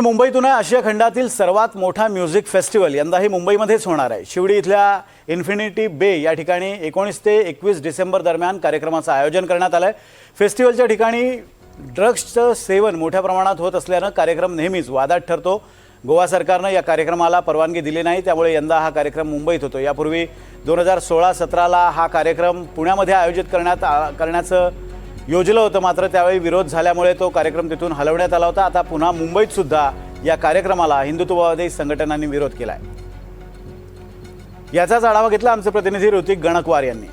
मुंबईतून आशिया खंडातील सर्वात मोठा म्युझिक फेस्टिवल यंदाही मुंबईमध्येच होणार आहे। शिवडी इथल्या इन्फिनिटी बे या ठिकाणी 19 ते 21 डिसेंबर दरम्यान कार्यक्रमाचं आयोजन करण्यात आलं आहे। फेस्टिवलच्या ठिकाणी ड्रग्सचं सेवन मोठ्या प्रमाणात होत असल्यानं कार्यक्रम नेहमीच वादात ठरतो। गोवा सरकारनं या कार्यक्रमाला परवानगी दिली नाही, त्यामुळे यंदा हा कार्यक्रम मुंबईत होतो। यापूर्वी 2016-17ला हा कार्यक्रम पुण्यामध्ये आयोजित करण्याचं योजलं होतं, मात्र त्यावेळी विरोध झाल्यामुळे तो कार्यक्रम तिथून हलवण्यात आला होता। आता पुन्हा मुंबईत सुद्धा या कार्यक्रमाला हिंदुत्ववादी संघटनांनी विरोध केलाय। याचाच आढावा घेतला आमचे प्रतिनिधी ऋतिक गणकवार यांनी।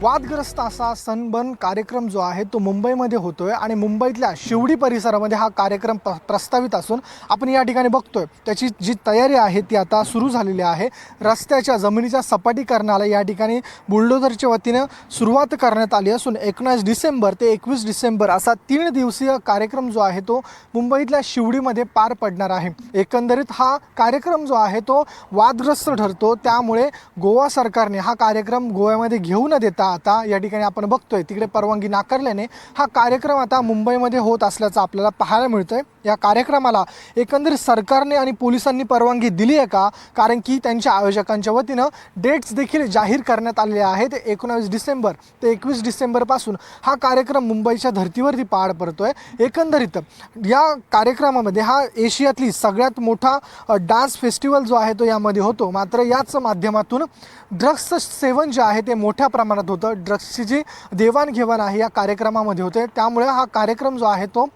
वादग्रस्त असा सनबर्न कार्यक्रम जो आहे तो मुंबईमध्ये होतोय आणि मुंबईतल्या शिवडी परिसरामध्ये हा कार्यक्रम प्रस्तावित असून आपण या ठिकाणी बघतोय त्याची जी तयारी आहे ती आता सुरू झालेली आहे। रस्त्याच्या जमिनीच्या सपाटीकरणाला या ठिकाणी बुलडोझरच्या वतीने सुरुवात करण्यात आली असून 19 डिसेंबर ते 21 डिसेंबर असा 3 दिवसीय कार्यक्रम जो आहे तो मुंबईतल्या शिवडीमध्ये पार पडणार आहे। एकंदरीत हा कार्यक्रम जो आहे तो वादग्रस्त ठरतो, त्यामुळे गोवा सरकारने हा कार्यक्रम गोव्यामध्ये घेऊ न देता आता या ठिकाणी आपण बघतोय तिकडे परवानगी नाकारल्याने हा कार्यक्रम आता मुंबईमध्ये होत असल्याचं आपल्याला पाहायला मिळतंय। या कार्यक्रमाला एकंदरीत सरकारने आणि पोलिसांनी परवानगी दिली आहे का? कारण की त्यांच्या आयोजकांच्या वतीनं डेट्स देखील जाहीर करण्यात आलेले आहेत। 19 डिसेंबर ते 21 डिसेंबरपासून हा कार्यक्रम मुंबईच्या धर्तीवरती पार पडतोय। एकंदरीत या कार्यक्रमामध्ये हा एशियातली सगळ्यात मोठा डान्स फेस्टिवल जो आहे तो यामध्ये होतो, मात्र याच माध्यमातून ड्रग्सचं सेवन जे आहे ते मोठ्या प्रमाणात होतं। ड्रग्सची जी देवाणघेवाण आहे या कार्यक्रमामध्ये होते, त्यामुळे हा कार्यक्रम जो आहे तो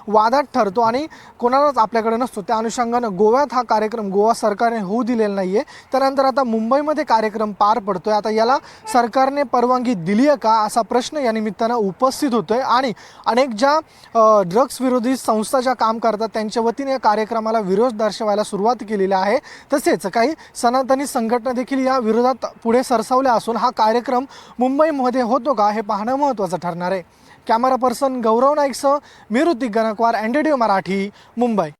वादात ठरतो आणि कोणालाच आपल्याकडे नसतो। त्या अनुषंगानं गोव्यात हा कार्यक्रम गोवा सरकारने होऊ दिलेला नाही आहे। त्यानंतर आता मुंबईमध्ये कार्यक्रम पार पडतोय। आता याला सरकारने परवानगी दिली आहे का असा प्रश्न या निमित्तानं उपस्थित होतोय आणि अनेक ज्या ड्रग्स विरोधी संस्था ज्या काम करतात त्यांच्या वतीने या कार्यक्रमाला विरोध दर्शवायला सुरुवात केलेली आहे। तसेच काही सनातनी संघटना देखील या विरोधात पुढे सरसावल्या असून हा कार्यक्रम मुंबईमध्ये होतो का हे पाहणं महत्त्वाचं ठरणार आहे। कॅमेरा पर्सन गौरव नाईकसह मी ऋतिक गणकवार, NDTV मराठी, मुंबई।